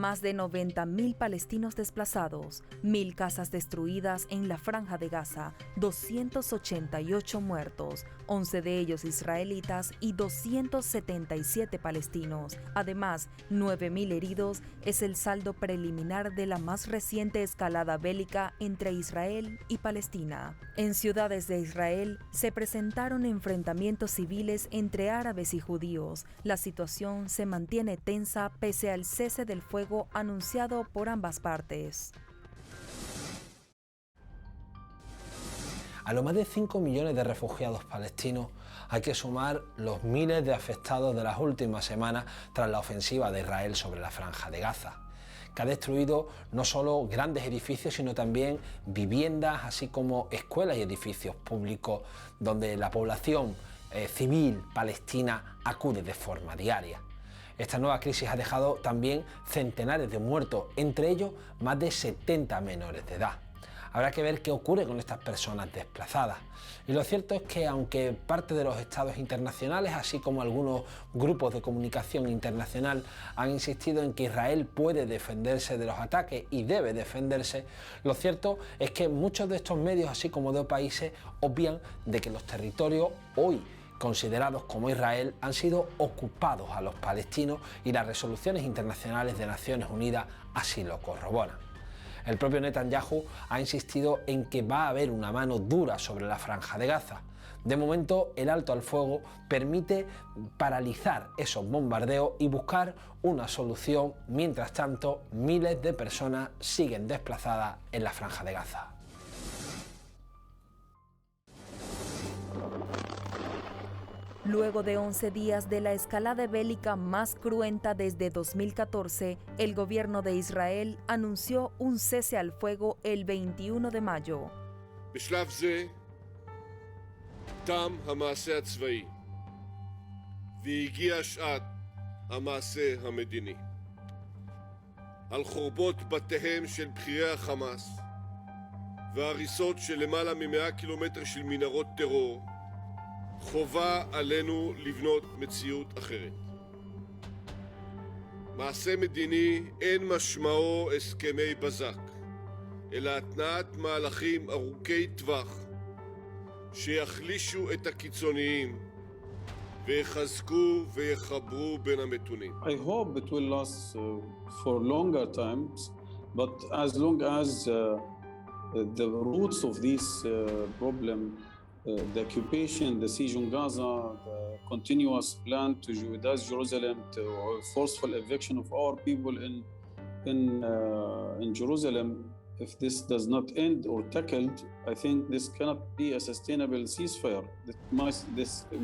Más de 90.000 palestinos desplazados, 1.000 casas destruidas en la Franja de Gaza, 288 muertos, 11 de ellos israelitas y 277 palestinos. Además, 9.000 heridos es el saldo preliminar de la más reciente escalada bélica entre Israel y Palestina. En ciudades de Israel se presentaron enfrentamientos civiles entre árabes y judíos. La situación se mantiene tensa pese al cese del fuego anunciado por ambas partes. A los más de 5 millones de refugiados palestinos hay que sumar los miles de afectados de las últimas semanas tras la ofensiva de Israel sobre la Franja de Gaza, que ha destruido no solo grandes edificios, sino también viviendas, así como escuelas y edificios públicos donde la población civil palestina acude de forma diaria. Esta nueva crisis ha dejado también centenares de muertos, entre ellos más de 70 menores de edad. Habrá que ver qué ocurre con estas personas desplazadas. Y lo cierto es que aunque parte de los estados internacionales, así como algunos grupos de comunicación internacional, han insistido en que Israel puede defenderse de los ataques y debe defenderse, lo cierto es que muchos de estos medios, así como de países, obvian de que los territorios hoy considerados como Israel han sido ocupados a los palestinos y las resoluciones internacionales de Naciones Unidas así lo corroboran. El propio Netanyahu ha insistido en que va a haber una mano dura sobre la Franja de Gaza. De momento, el alto al fuego permite paralizar esos bombardeos y buscar una solución. Mientras tanto, miles de personas siguen desplazadas en la Franja de Gaza. Luego de 11 días de la escalada bélica más cruenta desde 2014, el gobierno de Israel anunció un cese al fuego el 21 de mayo. בשלב זה תם המעשה הצבאי והגיעה שעת המעשה המדיני. על חורבות בתיהם של בכירי החמאס והריסות של למעלה מ100 קילומטר של מנהרות טרור, חובה עלינו לבנות מציאות אחרת. מעשה מדיני אין משמעו הסכמי בזק, אלא התנעת מהלכים ארוכי טווח שיחלישו את הקיצוניים ויחזקו ויחברו בין המתונים. I hope it will last for longer times, but as long as the roots of this problem, the occupation, the siege on Gaza, the continuous plan to Judean Jerusalem, to forceful eviction of our people in Jerusalem, if this does not end or tackled, I think this cannot be a sustainable ceasefire.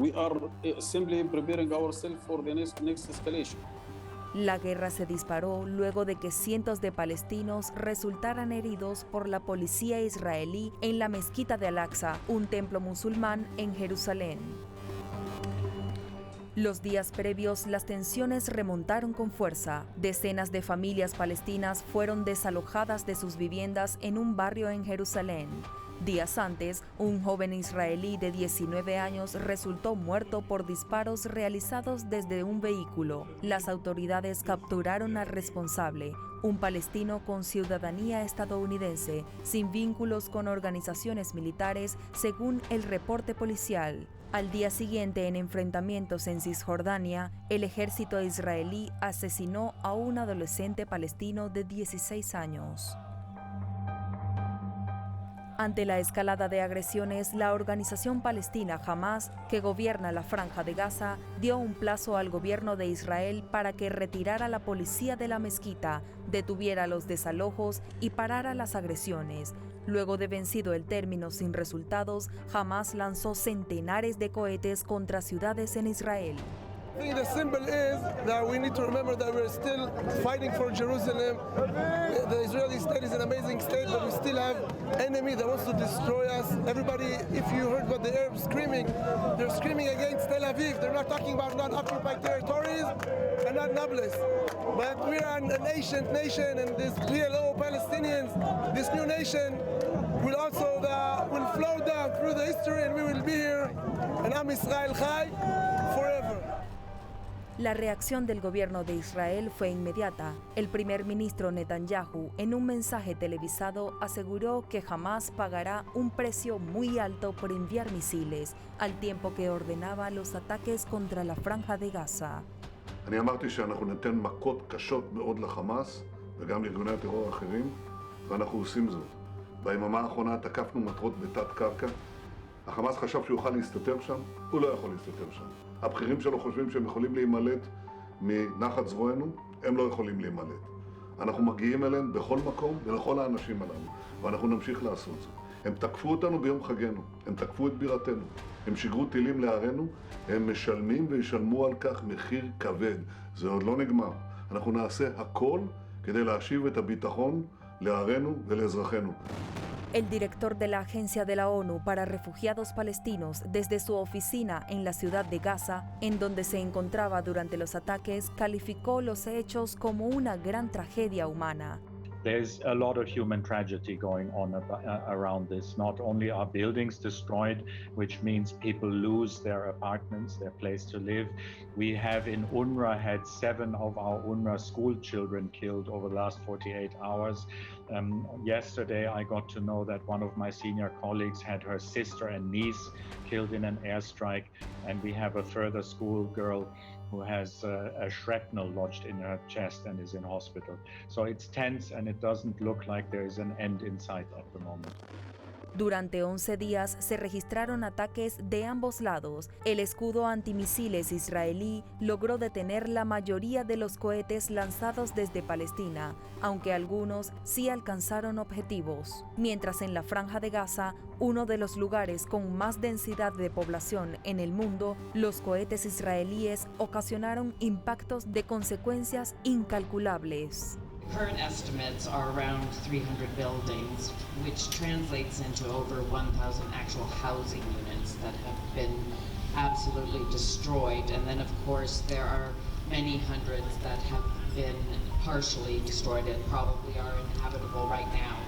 We are simply preparing ourselves for the next escalation. La guerra se disparó luego de que cientos de palestinos resultaran heridos por la policía israelí en la mezquita de Al-Aqsa, un templo musulmán en Jerusalén. Los días previos, las tensiones remontaron con fuerza. Decenas de familias palestinas fueron desalojadas de sus viviendas en un barrio en Jerusalén. Días antes, un joven israelí de 19 años resultó muerto por disparos realizados desde un vehículo. Las autoridades capturaron al responsable, un palestino con ciudadanía estadounidense, sin vínculos con organizaciones militares, según el reporte policial. Al día siguiente, en enfrentamientos en Cisjordania, el ejército israelí asesinó a un adolescente palestino de 16 años. Ante la escalada de agresiones, la organización palestina Hamas, que gobierna la Franja de Gaza, dio un plazo al gobierno de Israel para que retirara la policía de la mezquita, detuviera los desalojos y parara las agresiones. Luego de vencido el término sin resultados, Hamas lanzó centenares de cohetes contra ciudades en Israel. I think the symbol is that we need to remember that we're still fighting for Jerusalem. The Israeli state is an amazing state, but we still have enemy that wants to destroy us. Everybody, if you heard what the Arabs screaming, they're screaming against Tel Aviv. They're not talking about non-occupied territories and not Nablus. But we are a nation, and this PLO Palestinians, this new nation will also will flow down through the history, and we will be here, and Am Israel Chai forever. La reacción del gobierno de Israel fue inmediata. El primer ministro Netanyahu, en un mensaje televisado, aseguró que Hamás pagará un precio muy alto por enviar misiles, al tiempo que ordenaba los ataques contra la Franja de Gaza. אני אמרתי שאנחנו ניתן מכות קשות מאוד לחמאס וגם לארגוני הטרור האחרים, ואנחנו עושים זאת. ביממה האחרונה תקפנו מטרות בתת קרקע. החמאס חשב שהוא יוכל להסתתר שם, הוא לא יכול להסתתר שם. הבכירים שלו חושבים שהם יכולים להימלט מנחת זרוענו, הם לא יכולים להימלט. אנחנו מגיעים אליהם בכל מקום ולכל האנשים הללו, ואנחנו נמשיך לעשות זאת. הם תקפו אותנו ביום חגנו, הם תקפו את בירתנו, הם שיגרו טילים לערינו, הם משלמים וישלמו על כך מחיר כבד. זה עוד לא נגמר. אנחנו נעשה הכל כדי להשיב את הביטחון לערינו ולאזרחינו. El director de la Agencia de la ONU para Refugiados Palestinos, desde su oficina en la ciudad de Gaza, en donde se encontraba durante los ataques, calificó los hechos como una gran tragedia humana. There's a lot of human tragedy going on around this. Not only are buildings destroyed, which means people lose their apartments, their place to live. We have in UNRWA had 7 of our UNRWA school children killed over the last 48 hours. Yesterday, I got to know that one of my senior colleagues had her sister and niece killed in an airstrike, and we have a further school girl who has a shrapnel lodged in her chest and is in hospital. So it's tense and it doesn't look like there is an end in sight at the moment. Durante 11 días se registraron ataques de ambos lados. El escudo antimisiles israelí logró detener la mayoría de los cohetes lanzados desde Palestina, aunque algunos sí alcanzaron objetivos. Mientras en la Franja de Gaza, uno de los lugares con más densidad de población en el mundo, los cohetes israelíes ocasionaron impactos de consecuencias incalculables. Current estimates are around 300 buildings, which translates into over 1,000 actual housing units that have been absolutely destroyed. And then, of course, there are many hundreds that have been partially destroyed and probably are inhabitable right now.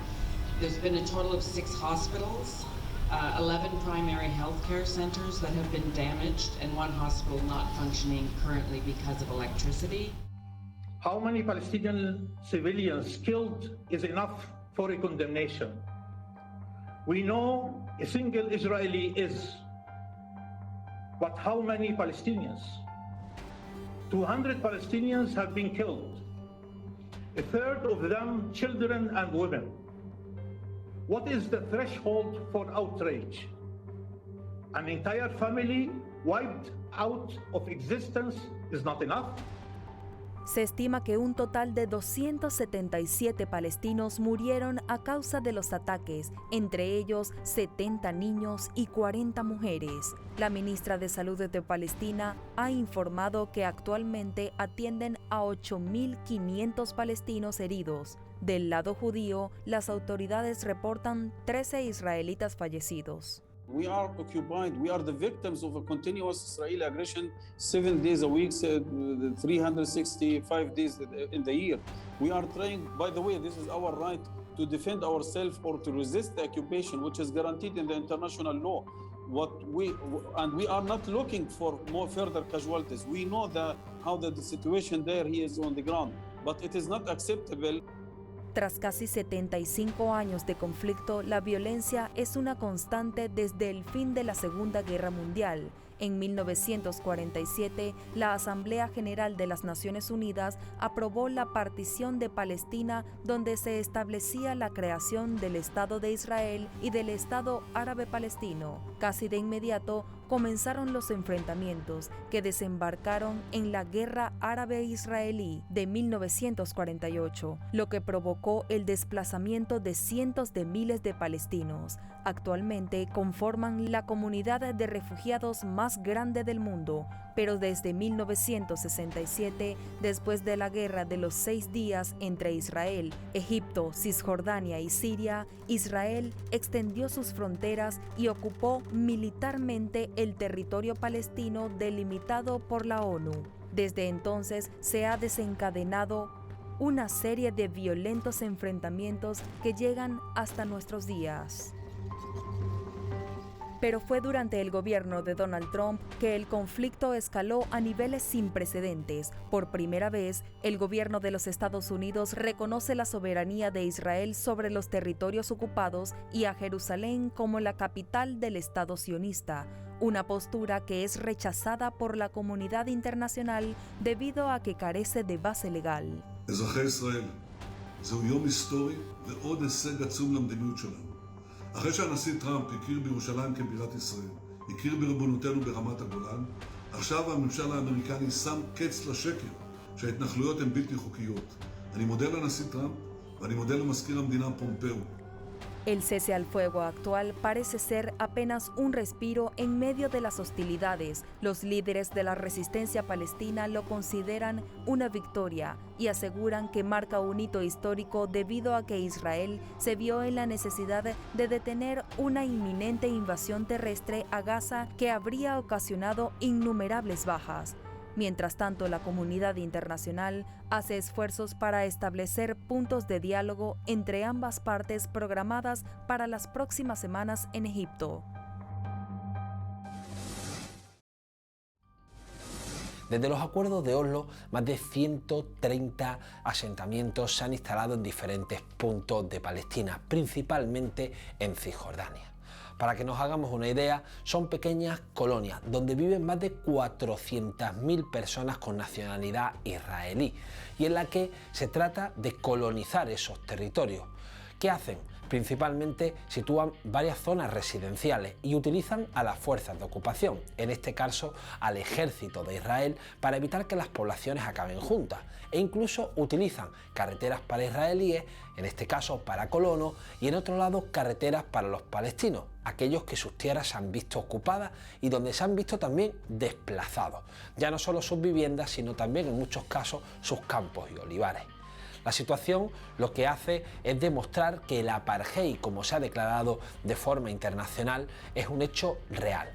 There's been a total of 6 hospitals, 11 primary healthcare centers that have been damaged, and 1 hospital not functioning currently because of electricity. How many Palestinian civilians killed is enough for a condemnation. We know a single Israeli is, but how many Palestinians? 200 Palestinians have been killed, a third of them children and women. What is the threshold for outrage? An entire family wiped out of existence is not enough? Se estima que un total de 277 palestinos murieron a causa de los ataques, entre ellos 70 niños y 40 mujeres. La ministra de Salud de Palestina ha informado que actualmente atienden a 8.500 palestinos heridos. Del lado judío, las autoridades reportan 13 israelitas fallecidos. We are occupied. We are the victims of a continuous Israeli aggression 7 days a week, 365 days in the year. We are trying, by the way, this is our right to defend ourselves or to resist the occupation, which is guaranteed in the international law. We are not looking for more further casualties. We know how the situation there is on the ground, but it is not acceptable. Tras casi 75 años de conflicto, la violencia es una constante desde el fin de la Segunda Guerra Mundial. En 1947, la Asamblea General de las Naciones Unidas aprobó la partición de Palestina, donde se establecía la creación del Estado de Israel y del Estado Árabe Palestino. Casi de inmediato comenzaron los enfrentamientos que desembarcaron en la Guerra Árabe-Israelí de 1948, lo que provocó el desplazamiento de cientos de miles de palestinos. Actualmente conforman la comunidad de refugiados más grande del mundo, pero desde 1967, después de la Guerra de los 6 días entre Israel, Egipto, Cisjordania y Siria, Israel extendió sus fronteras y ocupó militarmente el territorio palestino delimitado por la ONU. Desde entonces se ha desencadenado una serie de violentos enfrentamientos que llegan hasta nuestros días. Pero fue durante el gobierno de Donald Trump que el conflicto escaló a niveles sin precedentes. Por primera vez, el gobierno de los Estados Unidos reconoce la soberanía de Israel sobre los territorios ocupados y a Jerusalén como la capital del Estado sionista, una postura que es rechazada por la comunidad internacional debido a que carece de base legal. אזרחי ישראל, זהו יום היסטורי ועוד הישג עצום למדיניות שלנו. אחרי שהנשיא טראמפ הכיר בירושלים כבירת ישראל, הכיר בריבונותנו ברמת הגולן, עכשיו הממשל האמריקני שם קץ לשקר שההתנחלויות הן בלתי חוקיות. אני מודה לנשיא טראמפ ואני מודה למזכיר המדינה פומפאו. El cese al fuego actual parece ser apenas un respiro en medio de las hostilidades. Los líderes de la resistencia palestina lo consideran una victoria y aseguran que marca un hito histórico debido a que Israel se vio en la necesidad de detener una inminente invasión terrestre a Gaza que habría ocasionado innumerables bajas. Mientras tanto, la comunidad internacional hace esfuerzos para establecer puntos de diálogo entre ambas partes programadas para las próximas semanas en Egipto. Desde los acuerdos de Oslo, más de 130 asentamientos se han instalado en diferentes puntos de Palestina, principalmente en Cisjordania. Para que nos hagamos una idea, son pequeñas colonias donde viven más de 400.000 personas con nacionalidad israelí y en la que se trata de colonizar esos territorios. ¿Qué hacen? Principalmente sitúan varias zonas residenciales y utilizan a las fuerzas de ocupación, en este caso al ejército de Israel, para evitar que las poblaciones acaben juntas, e incluso utilizan carreteras para israelíes, en este caso para colonos, y en otro lado carreteras para los palestinos, aquellos que sus tierras se han visto ocupadas y donde se han visto también desplazados, ya no solo sus viviendas, sino también en muchos casos sus campos y olivares. La situación lo que hace es demostrar que el apartheid, como se ha declarado de forma internacional, es un hecho real.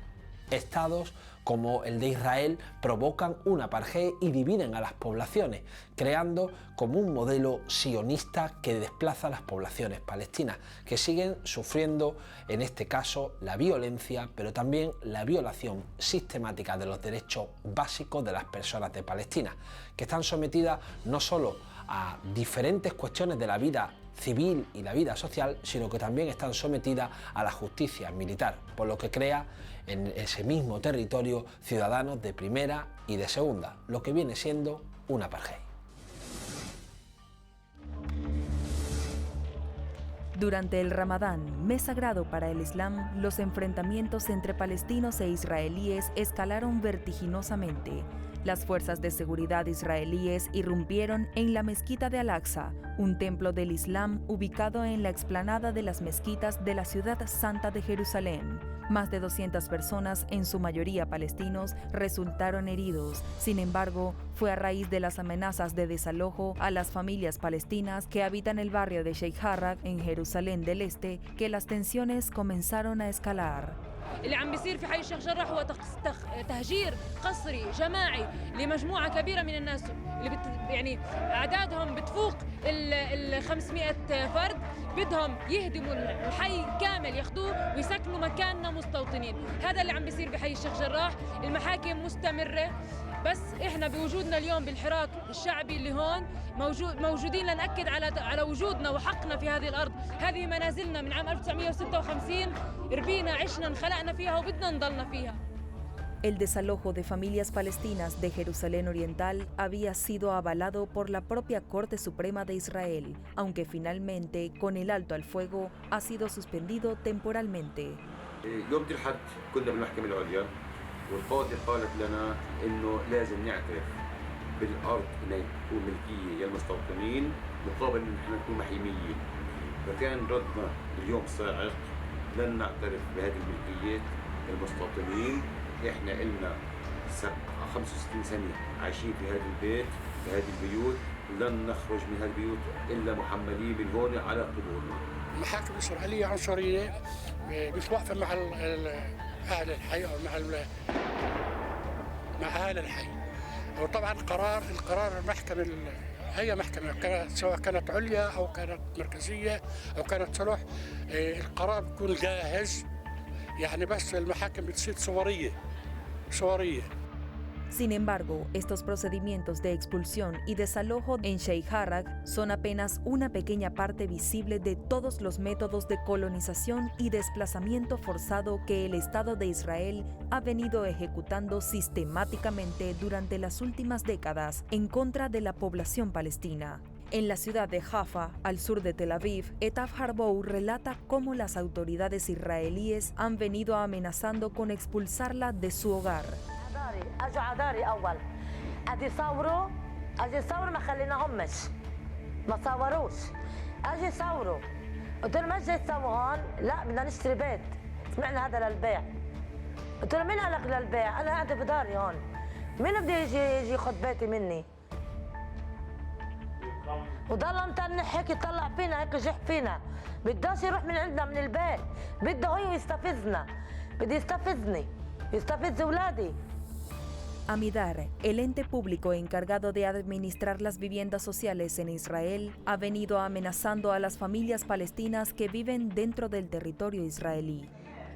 Estados como el de Israel provocan un apartheid y dividen a las poblaciones, creando como un modelo sionista que desplaza a las poblaciones palestinas, que siguen sufriendo, en este caso, la violencia, pero también la violación sistemática de los derechos básicos de las personas de Palestina, que están sometidas no solo a diferentes cuestiones de la vida civil y la vida social, sino que también están sometidas a la justicia militar, por lo que crea en ese mismo territorio ciudadanos de primera y de segunda, lo que viene siendo un apartheid. Durante el Ramadán, mes sagrado para el Islam, los enfrentamientos entre palestinos e israelíes escalaron vertiginosamente. Las fuerzas de seguridad israelíes irrumpieron en la mezquita de Al-Aqsa, un templo del Islam ubicado en la explanada de las mezquitas de la ciudad santa de Jerusalén. Más de 200 personas, en su mayoría palestinos, resultaron heridos. Sin embargo, fue a raíz de las amenazas de desalojo a las familias palestinas que habitan el barrio de Sheikh Jarrah en Jerusalén del Este que las tensiones comenzaron a escalar. اللي عم بيصير في حي الشيخ جراح هو تهجير قسري جماعي لمجموعه كبيره من الناس اللي يعني اعدادهم بتفوق ال 500 فرد بدهم يهدموا الحي كامل ياخذوه ويسكنوا مكاننا مستوطنين. هذا اللي عم بيصير بحي الشيخ جراح. المحاكم مستمره بس احنا بوجودنا اليوم بالحراك الشعبي اللي هون موجودين لنأكد على وجودنا وحقنا في هذه الأرض. هذه منازلنا من عام 1956 ربينا عشنا انخلقنا فيها وبدنا نضلنا فيها. El desalojo de familias palestinas de Jerusalén Oriental había sido avalado por la propia Corte Suprema de Israel, aunque finalmente, con el alto al fuego, ha sido suspendido temporalmente. يوم الأحد كنا بالمحكمة العليا والقاضي قالت لنا إنه لازم نعترف بالأرض إنها تكون ملكية للمستوطنين مقابل إن إحنا نكون محميين. فكان ردنا اليوم صاعق لن نعترف بهذه الملكية للمستوطنين. إحنا إلنا 65 سنة عايشين في هذا البيت في هذه البيوت لن نخرج من هذه البيوت إلا محملين من هون على قبورنا. المحاكم الإسرائيلية عنصرية بتوقف مع أهل الحي أو مع أهل الحي. وطبعا القرار المحكمة أي محكمة سواء كانت عليا أو كانت مركزية أو كانت صلح القرار بيكون جاهز يعني بس المحاكم بتصير صورية. Sin embargo, estos procedimientos de expulsión y desalojo en Sheikh Jarrah son apenas una pequeña parte visible de todos los métodos de colonización y desplazamiento forzado que el Estado de Israel ha venido ejecutando sistemáticamente durante las últimas décadas en contra de la población palestina. En la ciudad de Jaffa, al sur de Tel Aviv, Etaf Harbou relata cómo las autoridades israelíes han venido amenazando con expulsarla de su hogar. اجوا على داري اول اجي يصوروا ما خليناهمش ما صوروش اجي يصوروا قلت لهم ما جاي تسووا هون لا بدنا نشتري بيت سمعنا هذا للبيع قلت لهم مين قال لك للبيع انا قاعده بداري هون مين بده يجي ياخذ بيتي مني وضل متنح هيك يطلع فينا هيك يجح فينا بداش يروح من عندنا من البيت بده هو يستفزنا بده يستفزني يستفز اولادي. Amidar, el ente público encargado de administrar las viviendas sociales en Israel, ha venido amenazando a las familias palestinas que viven dentro del territorio israelí.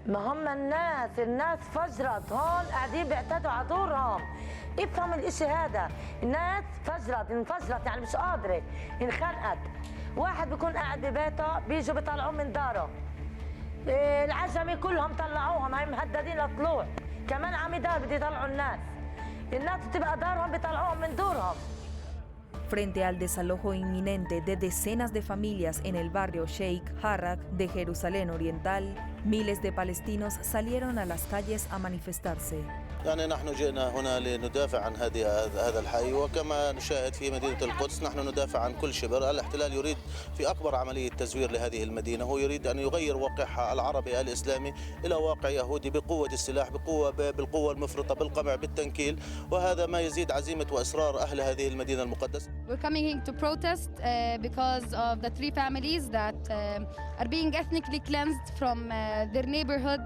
ما هم الناس فجرت هون قاعدين بيعتدوا على دورهم افهم الاشي هذا الناس انفجرت يعني مش قادرة انخنقت واحد بيكون قاعد ببيته بيجوا بيطلعوه من داره العجمي كلهم طلعوهم هاي مهددين للطلوع كمان عميدار بده يطلعوا الناس بتبقى دارهم بيطلعوهم من دورهم. Frente al desalojo inminente de decenas de familias en el barrio Sheikh Jarrah de Jerusalén Oriental, miles de palestinos salieron a las calles a manifestarse. يعني نحن جئنا هنا لندافع عن هذا الحي وكما نشاهد في مدينة القدس نحن ندافع عن كل شبر. الاحتلال يريد في أكبر عملية تزوير لهذه المدينة هو يريد أن يغير واقعها العربي الإسلامي إلى واقع يهودي بقوة السلاح بالقوة المفرطة بالقمع بالتنكيل وهذا ما يزيد عزيمة وإصرار أهل هذه المدينة المقدسة. We're coming here to protest because of the three families that are being ethnically cleansed from their neighborhood.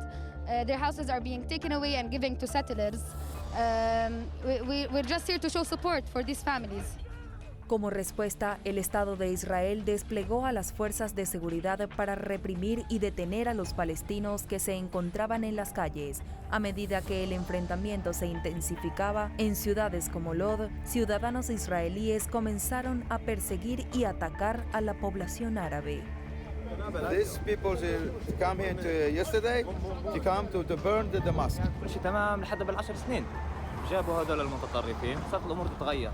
Their houses are being taken away and given to settlers. We're just here to show support for these families. Como respuesta, el Estado de Israel desplegó a las fuerzas de seguridad para reprimir y detener a los palestinos que se encontraban en las calles. A medida que el enfrentamiento se intensificaba, en ciudades como Lod, ciudadanos israelíes comenzaron a perseguir y atacar a la población árabe. These people come here yesterday to come to burn the mosque. كل شيء تمام لحد بال10 سنين جابوا هذول المتطرفين صارت الامور تتغير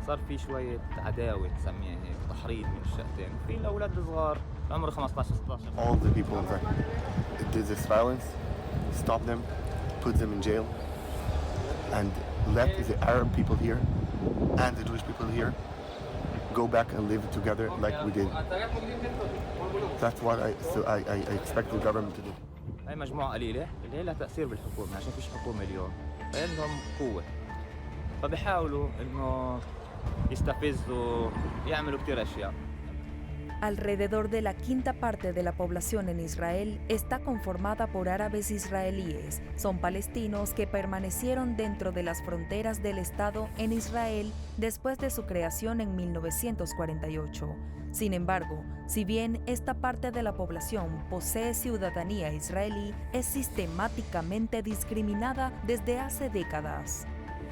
صار في شويه عداوه نسميها هيك تحريض من الشقتين في الاولاد الصغار عمره 15 16. All the people that did this violence, stop them, put them in jail, and let the Arab people here and the Jewish people here go back and live together like we did. That's what I expect the government to do. هاي مجموعة قليلة اللي لها تأثير بالحكومة عشان فيش حكومة اليوم فعندهم قوة فبيحاولوا إنه يستفزوا يعملوا كتير أشياء. Alrededor de la quinta parte de la población en Israel está conformada por árabes israelíes. Son palestinos que permanecieron dentro de las fronteras del Estado en Israel después de su creación en 1948. Sin embargo, si bien esta parte de la población posee ciudadanía israelí, es sistemáticamente discriminada desde hace décadas.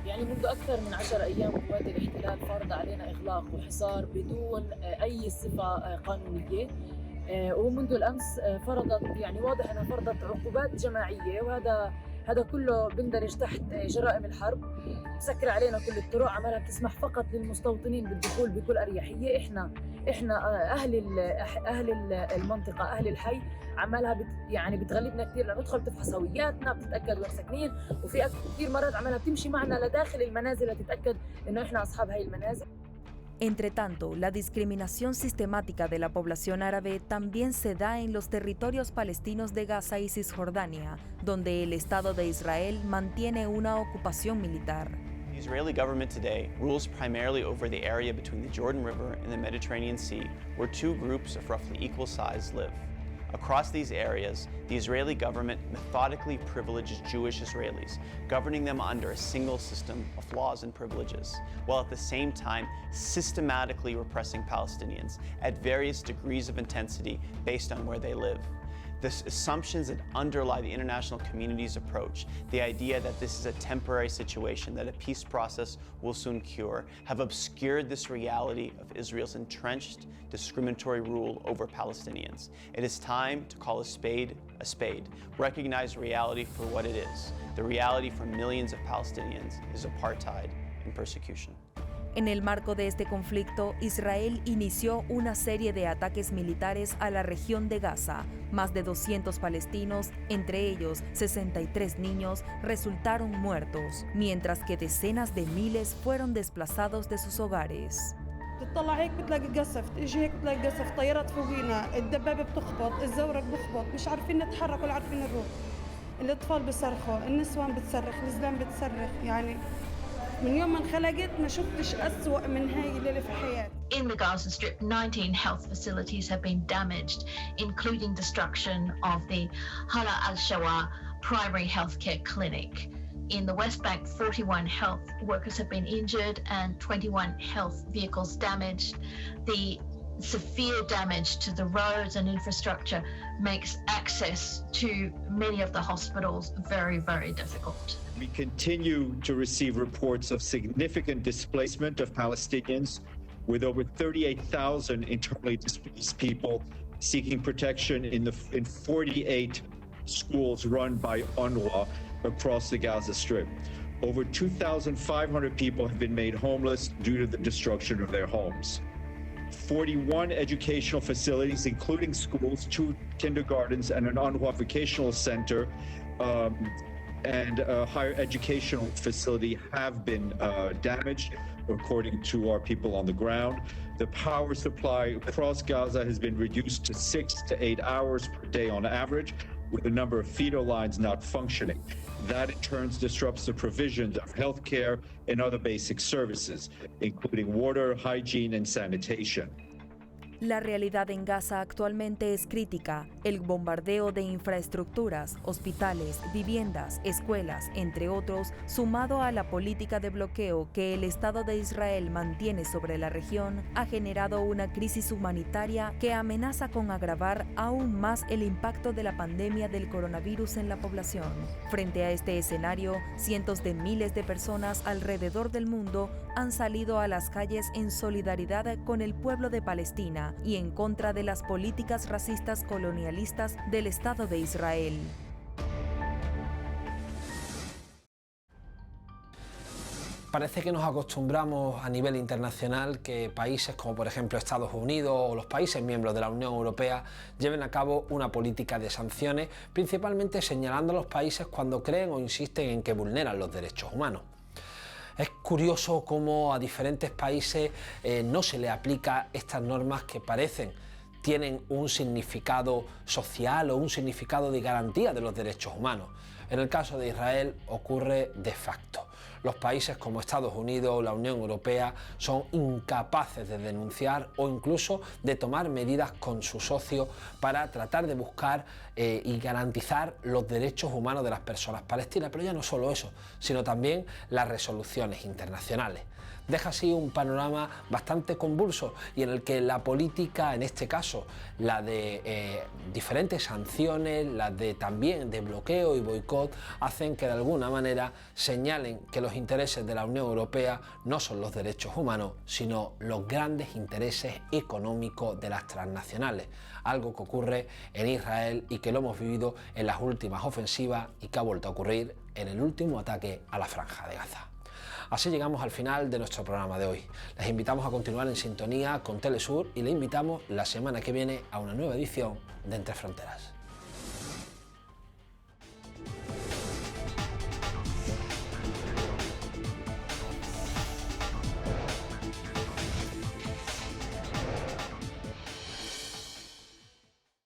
يعني منذ أكثر من 10 أيام قوات الاحتلال فرض علينا إغلاق وحصار بدون أي صفة قانونية ومنذ الأمس فرضت يعني واضح أنها فرضت عقوبات جماعية وهذا كله بندرج تحت جرائم الحرب مسكر علينا كل الطرق عمالها بتسمح فقط للمستوطنين بالدخول بكل أريحية إحنا أهل المنطقة أهل الحي عمالها يعني بتغلبنا كثير لندخل بتفحص هوياتنا بتتاكد وين ساكنين وفي كثير مرات عمالها بتمشي معنا لداخل المنازل لتتاكد انه احنا اصحاب هاي المنازل. Entre tanto, la discriminación sistemática de la población árabe también se da en los territorios palestinos de Gaza y Cisjordania, donde el Estado de Israel mantiene una ocupación militar. The Israeli government today rules primarily over the area between the Jordan River and the Mediterranean Sea, where two groups of roughly equal size live. Across these areas, the Israeli government methodically privileges Jewish Israelis, governing them under a single system of laws and privileges, while at the same time systematically repressing Palestinians at various degrees of intensity based on where they live. The assumptions that underlie the international community's approach, the idea that this is a temporary situation, that a peace process will soon cure, have obscured this reality of Israel's entrenched, discriminatory rule over Palestinians. It is time to call a spade, recognize reality for what it is. The reality for millions of Palestinians is apartheid and persecution. En el marco de este conflicto, Israel inició una serie de ataques militares a la región de Gaza. Más de 200 palestinos, entre ellos 63 niños, resultaron muertos, mientras que decenas de miles fueron desplazados de sus hogares. تطلع هيك بتلاقي قصف، تيجي هيك بتلاقي قصف، طيارات فوقينا، الدبابة بتخبط، الزورق بخبط، مش عارفين نتحرك ولا عارفين نروح. الأطفال بيصرخوا، النسوان بتصرخ، الزلام بتصرخ، يعني من يوم ما انخلقت ما شفتش أسوأ من هاي الليلة في حياتي. In the Gaza Strip, 19 health facilities have been damaged, including destruction of the Hala al-Shawa primary healthcare clinic. In the West Bank, 41 health workers have been injured and 21 health vehicles damaged. The severe damage to the roads and infrastructure makes access to many of the hospitals very, very difficult. We continue to receive reports of significant displacement of Palestinians, with over 38,000 internally displaced people seeking protection in 48 schools run by UNRWA across the Gaza Strip. Over 2,500 people have been made homeless due to the destruction of their homes. 41 educational facilities, including schools, 2 kindergartens, and an UNRWA vocational center, and a higher educational facility have been damaged, according to our people on the ground. The power supply across Gaza has been reduced to 6 to 8 hours per day on average, with a number of feeder lines not functioning. That in turn disrupts the provision of healthcare and other basic services, including water, hygiene, and sanitation. La realidad en Gaza actualmente es crítica. El bombardeo de infraestructuras, hospitales, viviendas, escuelas, entre otros, sumado a la política de bloqueo que el Estado de Israel mantiene sobre la región, ha generado una crisis humanitaria que amenaza con agravar aún más el impacto de la pandemia del coronavirus en la población. Frente a este escenario, cientos de miles de personas alrededor del mundo han salido a las calles en solidaridad con el pueblo de Palestina y en contra de las políticas racistas colonialistas del Estado de Israel. Parece que nos acostumbramos a nivel internacional que países como por ejemplo Estados Unidos o los países miembros de la Unión Europea lleven a cabo una política de sanciones, principalmente señalando a los países cuando creen o insisten en que vulneran los derechos humanos. Es curioso cómo a diferentes países no se les aplica estas normas que tienen un significado social o un significado de garantía de los derechos humanos. En el caso de Israel ocurre de facto. Los países como Estados Unidos o la Unión Europea son incapaces de denunciar o incluso de tomar medidas con sus socios para tratar de buscar y garantizar los derechos humanos de las personas palestinas. Pero ya no solo eso, sino también las resoluciones internacionales. Deja así un panorama bastante convulso y en el que la política, en este caso la de diferentes sanciones, las de también de bloqueo y boicot, hacen que de alguna manera señalen que los intereses de la Unión Europea no son los derechos humanos, sino los grandes intereses económicos de las transnacionales, algo que ocurre en Israel y que lo hemos vivido en las últimas ofensivas y que ha vuelto a ocurrir en el último ataque a la Franja de Gaza. Así llegamos al final de nuestro programa de hoy. Les invitamos a continuar en sintonía con Telesur y les invitamos la semana que viene a una nueva edición de Entre Fronteras.